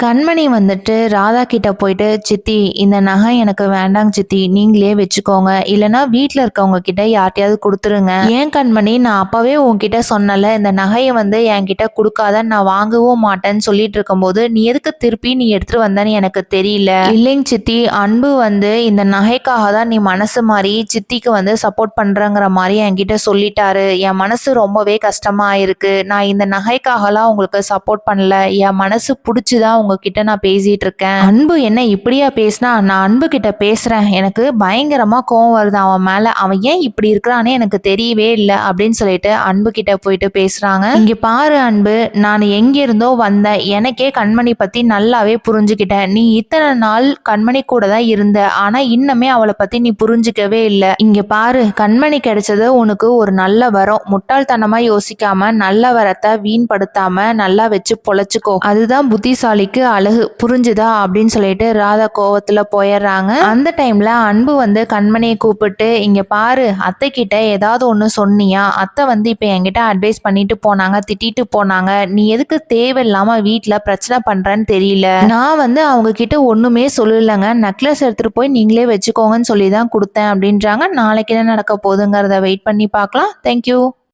கண்மணி வந்துட்டு ராதா கிட்ட போயிட்டு, சித்தி இந்த நகை எனக்கு வேண்டாங்க சித்தி, நீங்களே வச்சுக்கோங்க, இல்லைன்னா வீட்டில் இருக்கவங்க கிட்ட யார்ட்டையாவது கொடுத்துருங்க. ஏன் கண்மணி, நான் அப்பவே உன்கிட்ட சொன்னல இந்த நகையை வந்து என்கிட்ட கொடுக்காத, நான் வாங்கவும் மாட்டேன்னு சொல்லிட்டு இருக்கும்போது நீ எதுக்கு திருப்பி நீ எடுத்துட்டு வந்தேன்னு எனக்கு தெரியல. இல்லைங்க சித்தி, அன்பு வந்து இந்த நகைக்காக தான் நீ மனசு மாறி சித்திக்கு வந்து சப்போர்ட் பண்றங்கிற மாதிரி என்கிட்ட சொல்லிட்டாரு. என் மனசு ரொம்பவே கஷ்டமா இருக்கு. நான் இந்த நகைக்காகலாம் உங்களுக்கு சப்போர்ட் பண்ணல, என் மனசு பிடிச்சுதான் உங்ககிட்ட நான் பேசிட்டு இருக்கேன். அன்பு என்ன இப்படியா பேசினா? நான் அன்பு கிட்ட பேசுறேன், எனக்கு பயங்கரமா கோவம் வருது அவன் மேல, அவன் ஏன் இப்படி இருக்கிறானே எனக்கு தெரியவே இல்லை அப்படின்னு சொல்லிட்டு அன்பு கிட்ட போயிட்டு பேசுறாங்க. இங்க பாரு அன்பு, நான் எங்க இருந்தோ வந்தேன், எனக்கே கண்மணி பத்தி நல்லாவே புரிஞ்சுக்கிட்டேன். நீ இத்தனை நாள் கண்மணி கூட தான் இருந்த, ஆனா இன்னமே அவளை பத்தி நீ புரிஞ்சுக்கவே இல்லை. இங்க பாரு, கண்மணி கிடைச்சது உனக்கு ஒரு நல்ல வரம், முட்டாள்தனமா யோசிக்காம நல்ல வரத்தை வீண்படுத்தாம நல்லா வச்சு பொழைச்சுக்கோ, அதுதான் புத்திசாலிக்கு அழகு, புரிஞ்சுதா அப்படின்னு சொல்லிட்டு ராதா கோவத்துல போயிடுறாங்க. அந்த டைம்ல அன்பு வந்து கண்மணியை கூப்பிட்டு, இங்க பாரு, அத்தை கிட்ட ஏதாவது ஒண்ணு சொன்னியா? அத்தை வந்து இப்ப என்கிட்ட அட்வைஸ் பண்ணிட்டு போனாங்க, திட்டிட்டு போனாங்க, நீ எதுக்கு தேவையில்லாம வீட்டுல பிரச்சனை பண்றன்னு தெரியல. நான் வந்து அவங்க கிட்ட ஒண்ணுமே சொல்லலைங்க, நெக்லஸ் எடுத்துட்டு போய் நீங்களே வச்சுக்கோங்கன்னு சொல்லி தான் கொடுத்தேன் அப்படின்றாங்க. நாளைக்கு என்ன நடக்க போகுதுங்கிறத வெயிட் பண்ணி பார்க்கலாம். தேங்க்யூ.